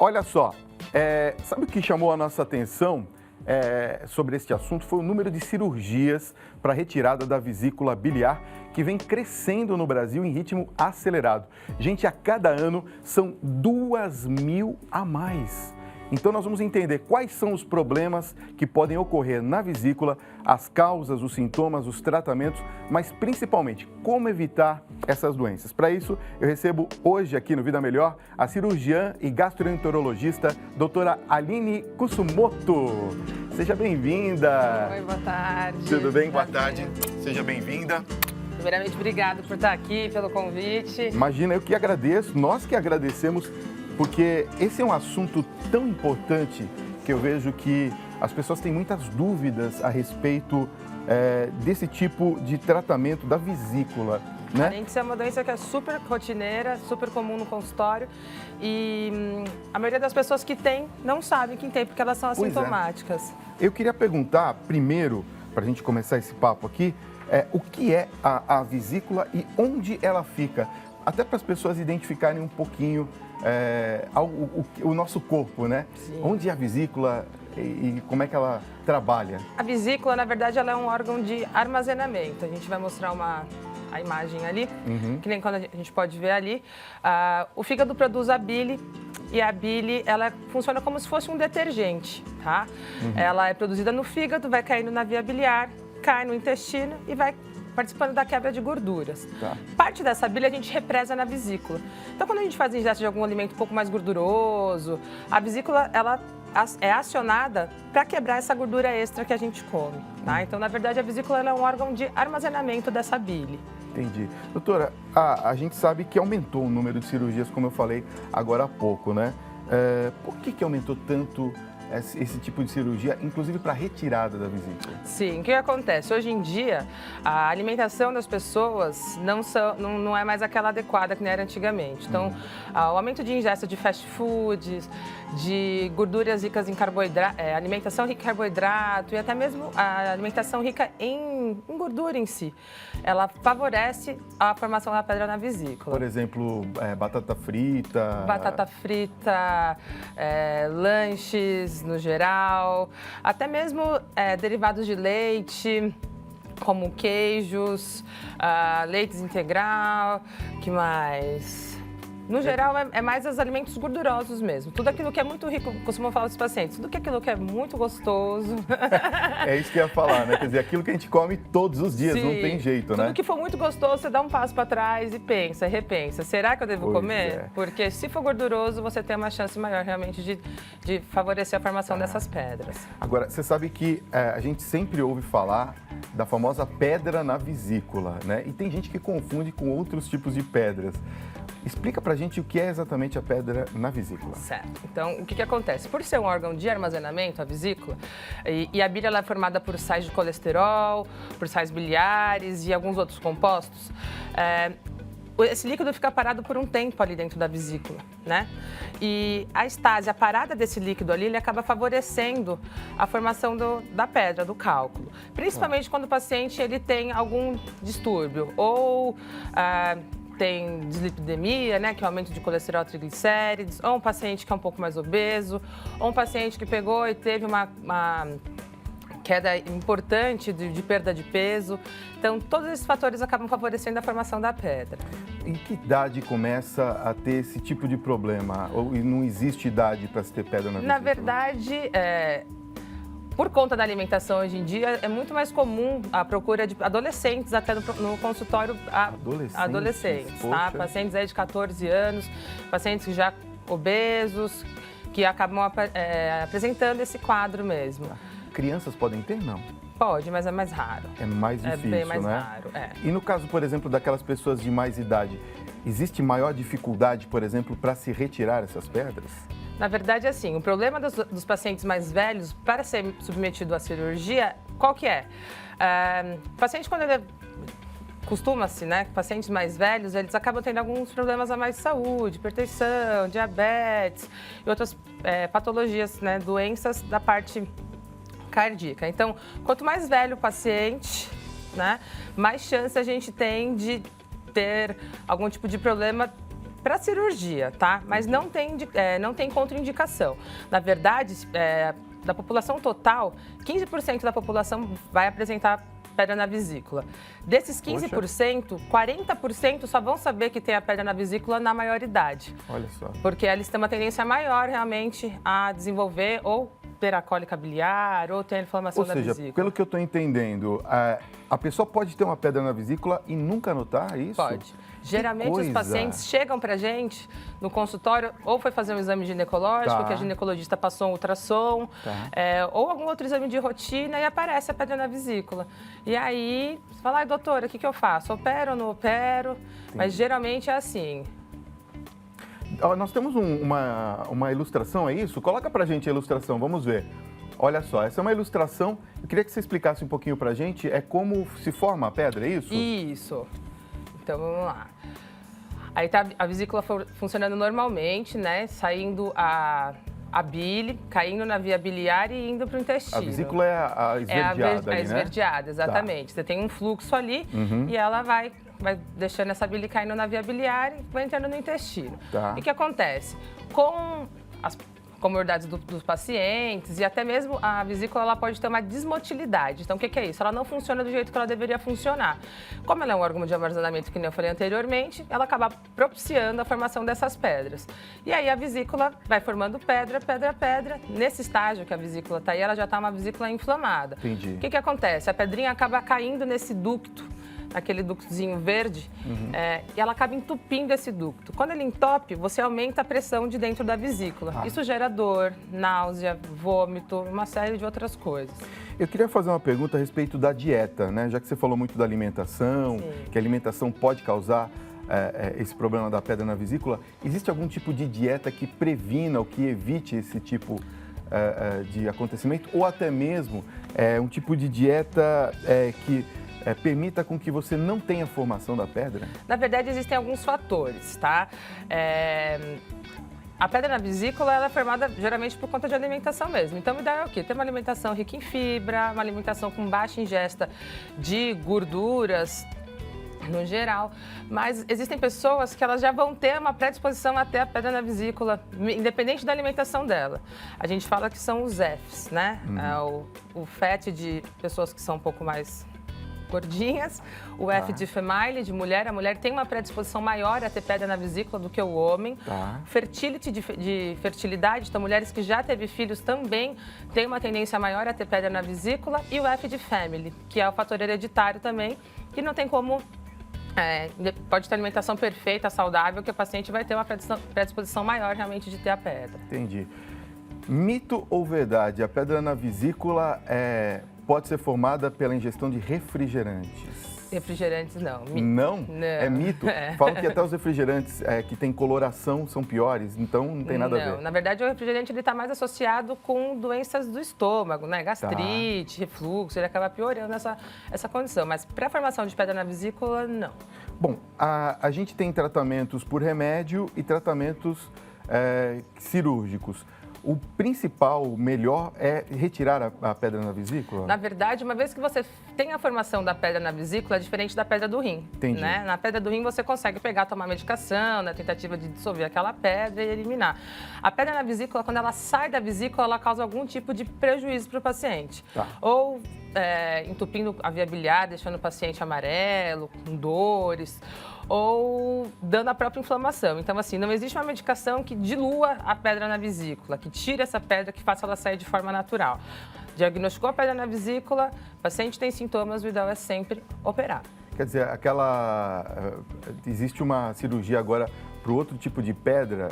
Olha só, sabe o que chamou a nossa atenção sobre este assunto? Foi o número de cirurgias para retirada da vesícula biliar, que vem crescendo no Brasil em ritmo acelerado. Gente, a cada ano são 2.000 a mais. Então nós vamos entender quais são os problemas que podem ocorrer na vesícula, as causas, os sintomas, os tratamentos, mas principalmente como evitar essas doenças. Para isso, eu recebo hoje aqui no Vida Melhor a cirurgiã e gastroenterologista, doutora Aline Kusumoto. Seja bem-vinda. Oi, boa tarde. Tudo bem? Boa tarde. Seja bem-vinda. Primeiramente, obrigado por estar aqui, pelo convite. Imagina, eu que agradeço, nós que agradecemos, porque esse é um assunto tão importante que eu vejo que as pessoas têm muitas dúvidas a respeito desse tipo de tratamento da vesícula, né? Além de ser uma doença que é super rotineira, super comum no consultório e a maioria das pessoas que tem não sabem que tem porque elas são assintomáticas. Eu queria perguntar primeiro, para a gente começar esse papo aqui, o que é a vesícula e onde ela fica? Até para as pessoas identificarem um pouquinho o nosso corpo, né? Sim. Onde é a vesícula e como é que ela trabalha? A vesícula, na verdade, ela é um órgão de armazenamento. A gente vai mostrar a imagem ali, que nem quando a gente pode ver ali. O fígado produz a bile e a bile, ela funciona como se fosse um detergente, tá? Ela é produzida no fígado, vai caindo na via biliar, cai no intestino e vai participando da quebra de gorduras. Tá. Parte dessa bile a gente represa na vesícula. Então, quando a gente faz ingesta de algum alimento um pouco mais gorduroso, a vesícula, ela é acionada para quebrar essa gordura extra que a gente come, tá? Então, na verdade, a vesícula ela é um órgão de armazenamento dessa bile. Entendi. Doutora, a gente sabe que aumentou o número de cirurgias, como eu falei agora há pouco, né? Por que aumentou tanto esse tipo de cirurgia, inclusive para retirada da vesícula? Sim, o que acontece? Hoje em dia, a alimentação das pessoas não é mais aquela adequada que não era antigamente. Então, o aumento de ingesta de fast foods, de gorduras ricas em carboidrato, alimentação rica em carboidrato e até mesmo a alimentação rica em gordura em si, ela favorece a formação da pedra na vesícula. Por exemplo, batata frita... Batata frita, lanches no geral, até mesmo derivados de leite, como queijos, leites integral, que mais? No geral, é mais os alimentos gordurosos mesmo. Tudo aquilo que é muito rico, costumo falar para os pacientes, tudo aquilo que é muito gostoso. É isso que eu ia falar, né? Quer dizer, aquilo que a gente come todos os dias, Sim, não tem jeito, né? Tudo que for muito gostoso, você dá um passo para trás e pensa, repensa. Será que eu devo comer? Porque se for gorduroso, você tem uma chance maior realmente de favorecer a formação dessas pedras. Agora, você sabe que a gente sempre ouve falar da famosa pedra na vesícula, né? E tem gente que confunde com outros tipos de pedras. Explica pra gente o que é exatamente a pedra na vesícula. Certo. Então, o que acontece? Por ser um órgão de armazenamento, a vesícula, e a bile ela é formada por sais de colesterol, por sais biliares e alguns outros compostos, esse líquido fica parado por um tempo ali dentro da vesícula, né? E a estase, a parada desse líquido ali, ele acaba favorecendo a formação da pedra, do cálculo. Principalmente quando o paciente ele tem algum distúrbio ou... tem dislipidemia, né, que é o aumento de colesterol e triglicérides, ou um paciente que é um pouco mais obeso, ou um paciente que pegou e teve uma queda importante de perda de peso. Então, todos esses fatores acabam favorecendo a formação da pedra. Em que idade começa a ter esse tipo de problema? Ou não existe idade para se ter pedra na vesícula? Na verdade, por conta da alimentação hoje em dia, é muito mais comum a procura de adolescentes até no consultório. Adolescentes, tá? Pacientes aí de 14 anos, pacientes que já obesos, que acabam apresentando esse quadro mesmo. Crianças podem ter, não? Pode, mas é mais raro. É mais difícil, bem mais né? raro, E no caso, por exemplo, daquelas pessoas de mais idade, existe maior dificuldade, por exemplo, para se retirar essas pedras? Na verdade, assim, o problema dos pacientes mais velhos, para ser submetido à cirurgia, qual que é? O paciente, quando ele costuma-se, né, pacientes mais velhos, eles acabam tendo alguns problemas a mais de saúde, hipertensão, diabetes e outras patologias, né, doenças da parte cardíaca. Então, quanto mais velho o paciente, né, mais chance a gente tem de ter algum tipo de problema para cirurgia, tá? Mas não tem contraindicação. Na verdade, da população total, 15% da população vai apresentar pedra na vesícula. Desses 15%, 40% só vão saber que tem a pedra na vesícula na maioridade. Olha só. Porque eles têm uma tendência maior, realmente, a desenvolver ou ter a cólica biliar ou ter a inflamação da vesícula. Ou seja, pelo que eu estou entendendo, a pessoa pode ter uma pedra na vesícula e nunca notar isso? Pode. Geralmente os pacientes chegam para a gente no consultório ou foi fazer um exame ginecológico, que a ginecologista passou um ultrassom, ou algum outro exame de rotina e aparece a pedra na vesícula. E aí, você fala, doutora, o que eu faço? Opero ou não opero? Mas geralmente é assim. Nós temos uma ilustração, é isso? Coloca pra gente a ilustração, vamos ver. Olha só, essa é uma ilustração. Eu queria que você explicasse um pouquinho pra gente. É como se forma a pedra, é isso? Isso. Então, vamos lá. Aí tá a vesícula funcionando normalmente, né? Saindo a bile, caindo na via biliar e indo para o intestino. A vesícula é a esverdeada, a esverdeada, exatamente. Tá. Você tem um fluxo ali e ela vai deixando essa bile caindo na via biliar e vai entrando no intestino. Tá. E o que acontece? Com as comorbidades dos pacientes e até mesmo a vesícula ela pode ter uma desmotilidade. Então, o que é isso? Ela não funciona do jeito que ela deveria funcionar. Como ela é um órgão de armazenamento, que nem eu falei anteriormente, ela acaba propiciando a formação dessas pedras. E aí a vesícula vai formando pedra, pedra, pedra. Nesse estágio que a vesícula está aí, ela já está uma vesícula inflamada. Entendi. O que acontece? A pedrinha acaba caindo nesse ducto, aquele ductozinho verde, e ela acaba entupindo esse ducto. Quando ele entope, você aumenta a pressão de dentro da vesícula. Isso gera dor, náusea, vômito, uma série de outras coisas. Eu queria fazer uma pergunta a respeito da dieta, né? Já que você falou muito da alimentação, que a alimentação pode causar esse problema da pedra na vesícula, existe algum tipo de dieta que previna ou que evite esse tipo de acontecimento? Ou até mesmo um tipo de dieta que permita com que você não tenha formação da pedra? Na verdade, existem alguns fatores, tá? A pedra na vesícula ela é formada geralmente por conta de alimentação mesmo. Então, o ideal é o quê? Ter uma alimentação rica em fibra, uma alimentação com baixa ingesta de gorduras, no geral. Mas existem pessoas que elas já vão ter uma predisposição até a pedra na vesícula, independente da alimentação dela. A gente fala que são os Fs, né? O FAT de pessoas que são um pouco mais gordinhas, o F de female, de mulher. A mulher tem uma predisposição maior a ter pedra na vesícula do que o homem. Fertility, de fertilidade, então mulheres que já teve filhos também têm uma tendência maior a ter pedra na vesícula. E o F de family, que é o fator hereditário também, que não tem como... pode ter alimentação perfeita, saudável, que o paciente vai ter uma predisposição maior realmente de ter a pedra. Entendi. Mito ou verdade? A pedra na vesícula pode ser formada pela ingestão de refrigerantes? Refrigerantes, não. Não? Não. É mito? Falam que até os refrigerantes que têm coloração são piores, então não tem nada a ver. Não, na verdade o refrigerante está mais associado com doenças do estômago, né? Gastrite, refluxo, ele acaba piorando essa condição. Mas para a formação de pedra na vesícula, não. Bom, a gente tem tratamentos por remédio e tratamentos cirúrgicos. O principal, o melhor, é retirar a pedra na vesícula? Na verdade, uma vez que você tem a formação da pedra na vesícula, é diferente da pedra do rim. Entendi. Né? Na pedra do rim, você consegue pegar, tomar medicação, na tentativa de dissolver aquela pedra e eliminar. A pedra na vesícula, quando ela sai da vesícula, ela causa algum tipo de prejuízo para o paciente. Ou entupindo a via biliar, deixando o paciente amarelo, com dores, ou dando a própria inflamação. Então, assim, não existe uma medicação que dilua a pedra na vesícula, que tire essa pedra, que faça ela sair de forma natural. Diagnosticou a pedra na vesícula, o paciente tem sintomas, o ideal é sempre operar. Quer dizer, existe uma cirurgia agora para o outro tipo de pedra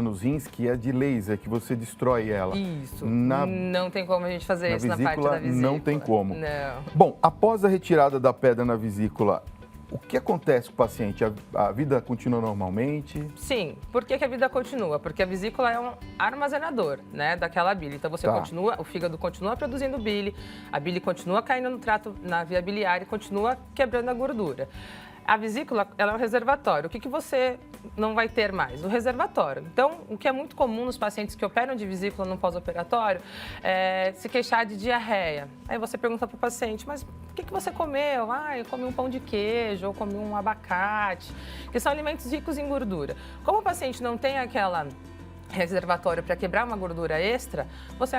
nos rins, que é de laser, que você destrói ela. Isso. Não tem como a gente fazer isso na parte da vesícula. Não tem como. Não. Bom, após a retirada da pedra na vesícula, o que acontece com o paciente? A vida continua normalmente? Sim. Por que a vida continua? Porque a vesícula é um armazenador, né, daquela bile. Então você continua, o fígado continua produzindo bile, a bile continua caindo no trato, na via biliar e continua quebrando a gordura. A vesícula, ela é um reservatório. O que você não vai ter mais? O reservatório. Então, o que é muito comum nos pacientes que operam de vesícula no pós-operatório é se queixar de diarreia. Aí você pergunta para o paciente, mas por que você comeu? Ah, eu comi um pão de queijo, ou comi um abacate, que são alimentos ricos em gordura. Como o paciente não tem aquela reservatório para quebrar uma gordura extra, você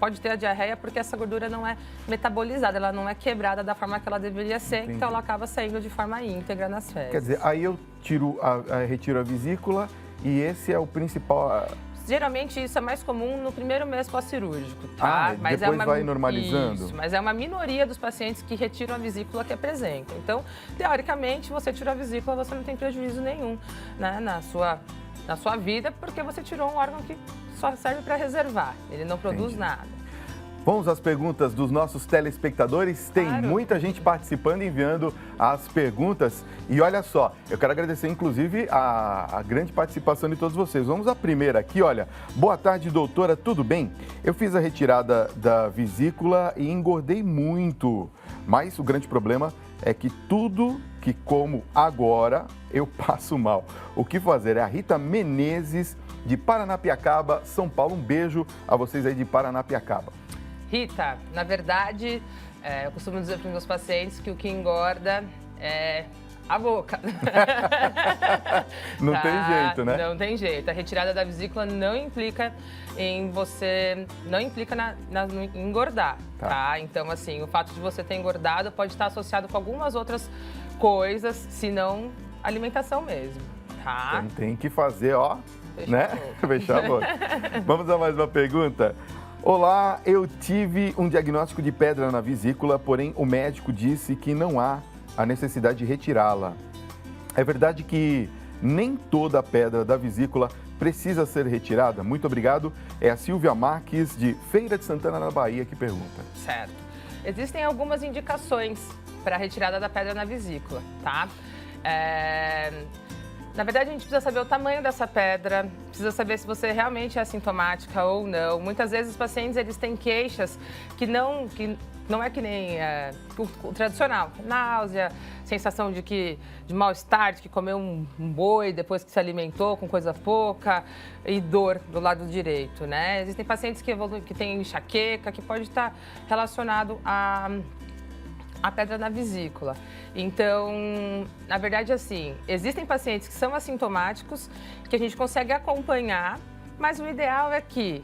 pode ter a diarreia porque essa gordura não é metabolizada, ela não é quebrada da forma que ela deveria ser, Entendi. então ela acaba saindo de forma íntegra nas fezes. Quer dizer, aí eu retiro a vesícula e esse é o principal... Geralmente isso é mais comum no primeiro mês pós-cirúrgico, tá? Mas depois vai normalizando? Isso, mas é uma minoria dos pacientes que retiram a vesícula que apresentam. Então, teoricamente, você tirou a vesícula, você não tem prejuízo nenhum, né, na sua vida, porque você tirou um órgão que só serve para reservar, ele não produz nada. Vamos às perguntas dos nossos telespectadores. Tem Claro. muita gente participando, enviando as perguntas. E olha só, eu quero agradecer, inclusive, a grande participação de todos vocês. Vamos à primeira aqui, olha. Boa tarde, doutora, tudo bem? Eu fiz a retirada da vesícula e engordei muito. Mas o grande problema é que tudo que como agora, eu passo mal. O que fazer? É a Rita Menezes, de Paranapiacaba, São Paulo. Um beijo a vocês aí de Paranapiacaba. Rita, na verdade, eu costumo dizer para os meus pacientes que o que engorda é a boca. Não tem jeito, né? Não tem jeito. A retirada da vesícula não implica em você, não implica em engordar, tá? Então, assim, o fato de você ter engordado pode estar associado com algumas outras coisas, se não alimentação mesmo, tá? Então, tem que fazer, ó, Fechar né? a boca. Fechar a boca. Vamos a mais uma pergunta? Olá, eu tive um diagnóstico de pedra na vesícula, porém o médico disse que não há a necessidade de retirá-la. É verdade que nem toda a pedra da vesícula precisa ser retirada? Muito obrigado. É a Silvia Marques, de Feira de Santana, na Bahia, que pergunta. Certo. Existem algumas indicações para a retirada da pedra na vesícula, tá? Na verdade, a gente precisa saber o tamanho dessa pedra, precisa saber se você realmente é assintomática ou não. Muitas vezes os pacientes eles têm queixas que não é que nem o tradicional. Náusea, sensação de mal-estar, de que comeu um boi depois que se alimentou com coisa pouca e dor do lado direito, né? Existem pacientes que têm enxaqueca, que pode estar relacionado a pedra na vesícula. Então, na verdade, assim, existem pacientes que são assintomáticos, que a gente consegue acompanhar, mas o ideal é que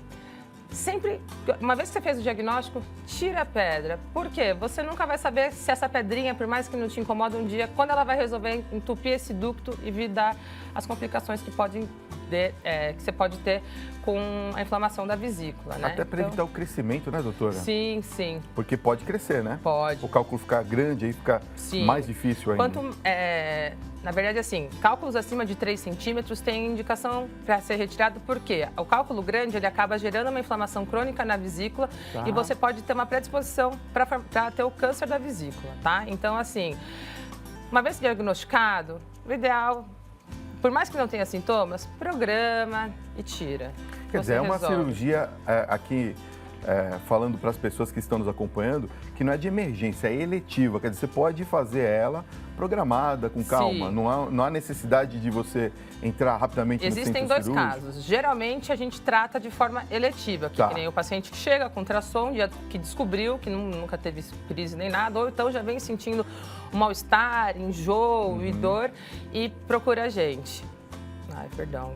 sempre, uma vez que você fez o diagnóstico, tira a pedra. Por quê? Você nunca vai saber se essa pedrinha, por mais que não te incomoda um dia, quando ela vai resolver entupir esse ducto e vir dar as complicações que você pode ter com a inflamação da vesícula, né? Até para evitar o crescimento, né, doutora? Sim, sim. Porque pode crescer, né? Pode. O cálculo ficar grande, aí fica mais difícil ainda. Na verdade, assim, cálculos acima de 3 centímetros têm indicação para ser retirado, porque o cálculo grande ele acaba gerando uma inflamação crônica na vesícula e você pode ter uma predisposição para ter o câncer da vesícula, tá? Então, assim, uma vez diagnosticado, o ideal, por mais que não tenha sintomas, programa e tira. Quer dizer, é uma cirurgia aqui, falando para as pessoas que estão nos acompanhando, que não é de emergência, é eletiva. Quer dizer, você pode fazer ela programada, com calma. Não há necessidade de você entrar rapidamente no centro cirúrgico. Existem dois casos. Geralmente, a gente trata de forma eletiva, que nem o paciente que chega com ultrassom, que descobriu que nunca teve crise nem nada, ou então já vem sentindo um mal-estar, enjoo e dor, e procura a gente. Ai, perdão.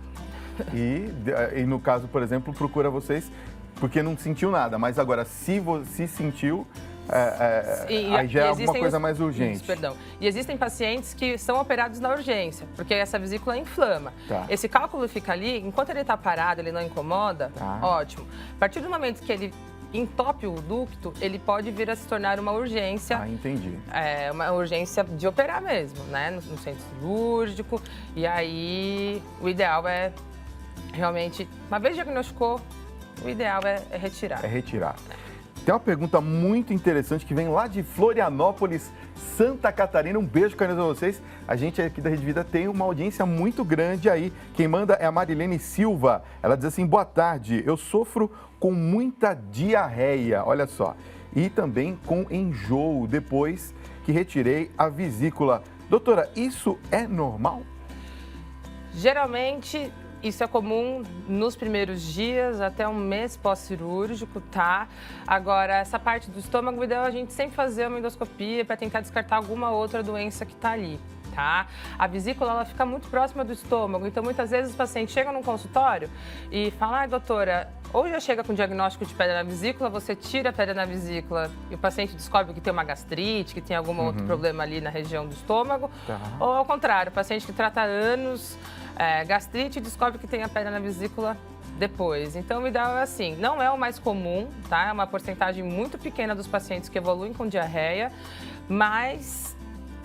E no caso, por exemplo, procura vocês porque não sentiu nada, mas agora, se sentiu, aí já é alguma coisa mais urgente. Isso, perdão. E existem pacientes que são operados na urgência, porque essa vesícula inflama. Esse cálculo fica ali, enquanto ele está parado, ele não incomoda, ótimo. A partir do momento que ele entope o ducto, ele pode vir a se tornar uma urgência. Entendi. Uma urgência de operar mesmo, né? No centro cirúrgico. E aí, o ideal é realmente, uma vez diagnosticou, o ideal é retirar. É retirar. Tem uma pergunta muito interessante que vem lá de Florianópolis, Santa Catarina. Um beijo, carinho a vocês. A gente aqui da Rede Vida tem uma audiência muito grande aí. Quem manda é a Marilene Silva. Ela diz assim, boa tarde, eu sofro com muita diarreia, olha só. E também com enjoo depois que retirei a vesícula. Doutora, isso é normal? Geralmente Isso é comum nos primeiros dias, até um mês pós-cirúrgico, tá? Agora, essa parte do estômago, o ideal é a gente sempre fazer uma endoscopia para tentar descartar alguma outra doença que está ali, tá? A vesícula, ela fica muito próxima do estômago, então muitas vezes os pacientes chegam num consultório e falam, ai, doutora, ou já chega com diagnóstico de pedra na vesícula, você tira a pedra na vesícula e o paciente descobre que tem uma gastrite, que tem algum outro problema ali na região do estômago, ou ao contrário, o paciente que trata há anos gastrite descobre que tem a pedra na vesícula depois. Então, o ideal é assim, não é o mais comum, tá? É uma porcentagem muito pequena dos pacientes que evoluem com diarreia, mas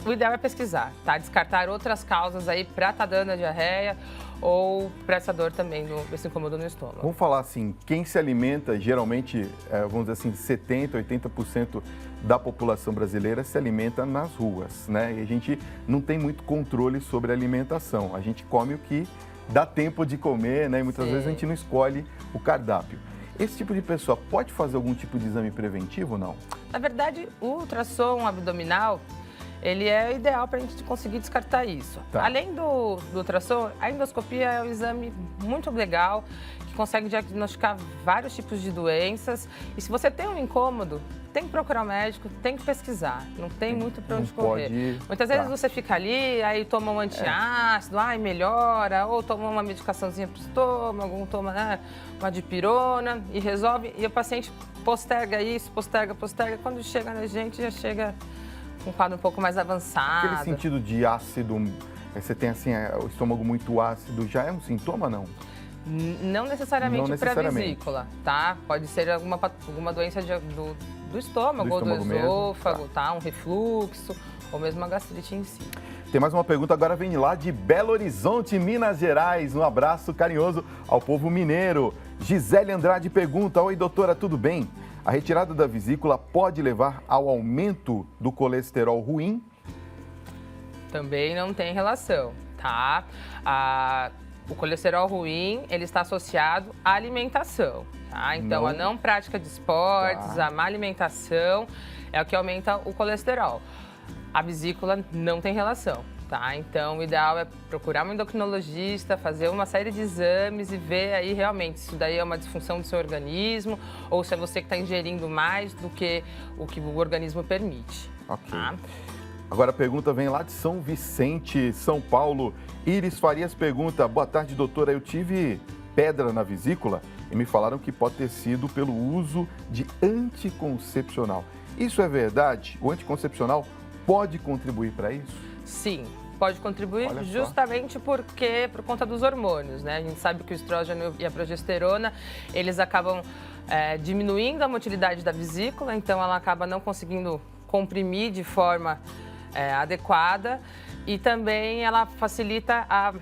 o ideal é pesquisar, tá? Descartar outras causas aí para estar dando a diarreia ou para essa dor também, esse incômodo no estômago. Vamos falar assim, quem se alimenta, geralmente, vamos dizer assim, 70%, 80% da população brasileira se alimenta nas ruas, né? E a gente não tem muito controle sobre a alimentação. A gente come o que dá tempo de comer, né? E muitas vezes a gente não escolhe o cardápio. Esse tipo de pessoa pode fazer algum tipo de exame preventivo ou não? Na verdade, o ultrassom abdominal, ele é ideal para a gente conseguir descartar isso. Tá. Além do ultrassom, a endoscopia é um exame muito legal, que consegue diagnosticar vários tipos de doenças. E se você tem um incômodo, tem que procurar um médico, tem que pesquisar. Não tem muito para onde correr. Muitas vezes você fica ali, aí toma um antiácido, ai, melhora, ou toma uma medicaçãozinha para o estômago, ou toma uma dipirona e resolve. E o paciente posterga isso, posterga. Quando chega na gente, já chega com um quadro um pouco mais avançado. Aquele sentido de ácido, você tem assim, o estômago muito ácido, já é um sintoma, não? Não necessariamente para a vesícula, tá? Pode ser alguma doença do estômago ou do esôfago, mesmo, tá? Um refluxo ou mesmo a gastrite em si. Tem mais uma pergunta, agora vem lá de Belo Horizonte, Minas Gerais. Um abraço carinhoso ao povo mineiro. Gisele Andrade pergunta, oi doutora, tudo bem? A retirada da vesícula pode levar ao aumento do colesterol ruim? Também não tem relação, tá? O colesterol ruim, ele está associado à alimentação, tá? Então, a não prática de esportes, a má alimentação é o que aumenta o colesterol. A vesícula não tem relação, tá? Então, o ideal é procurar um endocrinologista, fazer uma série de exames e ver aí realmente se isso daí é uma disfunção do seu organismo ou se é você que está ingerindo mais do que o organismo permite. Ok. Tá? Agora a pergunta vem lá de São Vicente, São Paulo. Iris Farias pergunta, boa tarde, doutora, eu tive pedra na vesícula e me falaram que pode ter sido pelo uso de anticoncepcional. Isso é verdade? O anticoncepcional pode contribuir para isso? Sim, pode contribuir justamente por conta dos hormônios, né? A gente sabe que o estrógeno e a progesterona, eles acabam diminuindo a motilidade da vesícula, então ela acaba não conseguindo comprimir de forma adequada e também ela facilita a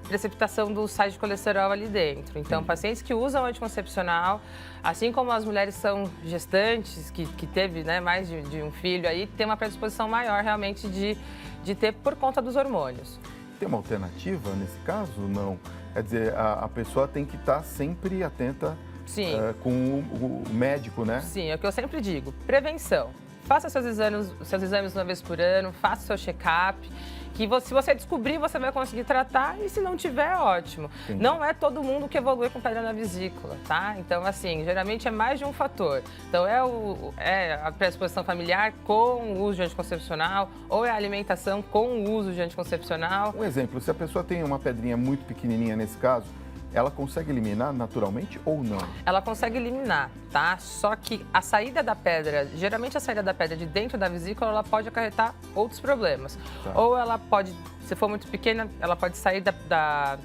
precipitação dos sais de colesterol ali dentro. Então, pacientes que usam anticoncepcional, assim como as mulheres são gestantes, que teve mais de um filho aí, tem uma predisposição maior realmente de ter por conta dos hormônios. Tem uma alternativa nesse caso? Não. Quer dizer, a pessoa tem que estar sempre atenta com o médico, né? Sim, é o que eu sempre digo, prevenção. Faça seus exames uma vez por ano, faça o seu check-up, que se você descobrir, você vai conseguir tratar e se não tiver, ótimo. Entendi. Não é todo mundo que evolui com pedra na vesícula, tá? Então, assim, geralmente é mais de um fator. Então, é a predisposição familiar com o uso de anticoncepcional ou é a alimentação com o uso de anticoncepcional. Um exemplo, se a pessoa tem uma pedrinha muito pequenininha nesse caso, ela consegue eliminar naturalmente ou não? Ela consegue eliminar, tá? Só que a saída da pedra, geralmente a saída da pedra de dentro da vesícula, ela pode acarretar outros problemas. Tá. Ou ela pode, se for muito pequena, ela pode sair da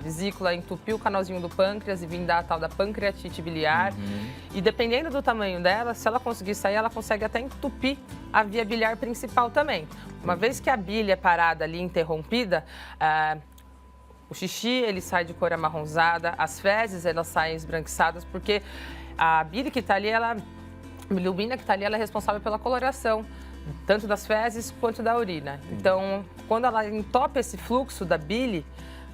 vesícula, entupir o canalzinho do pâncreas e vir dar a tal da pancreatite biliar. E dependendo do tamanho dela, se ela conseguir sair, ela consegue até entupir a via biliar principal também. Uma vez que a bile é parada ali, interrompida, o xixi, ele sai de cor amarronzada, as fezes, elas saem esbranquiçadas, porque a bile que está ali, a bilirrubina que está ali, ela é responsável pela coloração, tanto das fezes quanto da urina. Então, quando ela entope esse fluxo da bile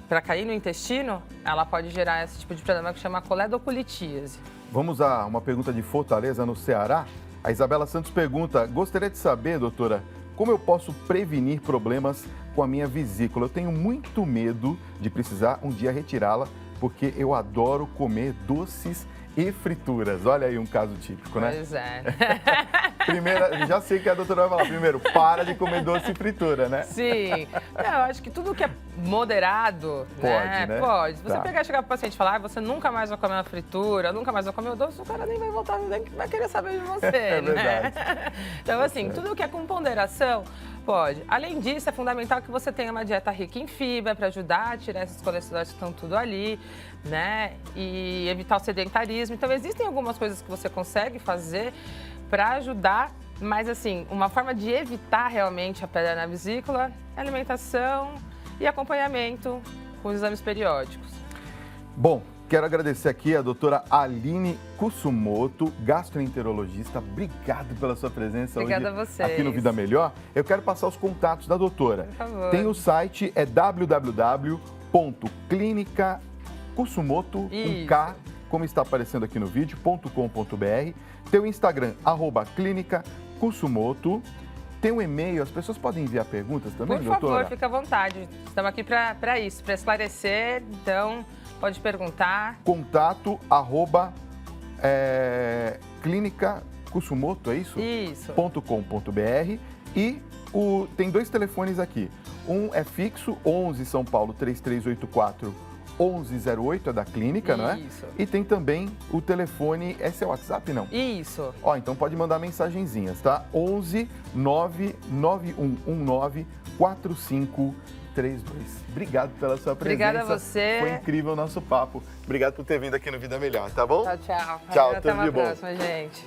para cair no intestino, ela pode gerar esse tipo de problema que chama coledocolitíase. Vamos a uma pergunta de Fortaleza, no Ceará. A Isabela Santos pergunta, gostaria de saber, doutora, Como eu posso prevenir problemas com a minha vesícula? Eu tenho muito medo de precisar um dia retirá-la, porque eu adoro comer doces e frituras. Olha aí um caso típico, né? Pois é. Primeiro, já sei que a doutora vai falar. Primeiro, para de comer doce e fritura, né? Sim. Não, eu acho que tudo que é moderado, Pode, né? Pode. Se você Tá. pegar e chegar pro paciente e falar, você nunca mais vai comer uma fritura, nunca mais vai comer o doce, o cara nem vai voltar, nem vai querer saber de você, É né? verdade. Então, assim, tudo que é com ponderação, pode. Além disso, é fundamental que você tenha uma dieta rica em fibra para ajudar a tirar esses colesteróis que estão tudo ali, né? E evitar o sedentarismo. Então, existem algumas coisas que você consegue fazer para ajudar, mas, assim, uma forma de evitar realmente a pedra na vesícula é alimentação e acompanhamento com os exames periódicos. Bom, quero agradecer aqui a doutora Aline Kusumoto, gastroenterologista. Obrigado pela sua presença Obrigada hoje a vocês. aqui no Vida Melhor. Eu quero passar os contatos da doutora. Por favor. Tem o site, é www.clinicakusumoto, Isso. com K, como está aparecendo aqui no vídeo, .com.br. Tem o Instagram, @Clínica Kusumoto. Tem um e-mail, as pessoas podem enviar perguntas também, Por doutora? favor, fica à vontade. Estamos aqui para isso, para esclarecer. Então, pode perguntar. Contato Clínica Kusumoto, é isso? Isso. .com.br. E tem dois telefones aqui. Um é fixo, 11 São Paulo 3384 1108, é da clínica, não é? Isso. E tem também o telefone, esse é o WhatsApp, não? Isso. Ó, então pode mandar mensagenzinhas, tá? 11 99119 4532. Obrigado pela sua presença. Obrigada a você. Foi incrível o nosso papo. Obrigado por ter vindo aqui no Vida Melhor, tá bom? Tchau, tchau. Tchau, Até tudo uma de bom. próxima, gente.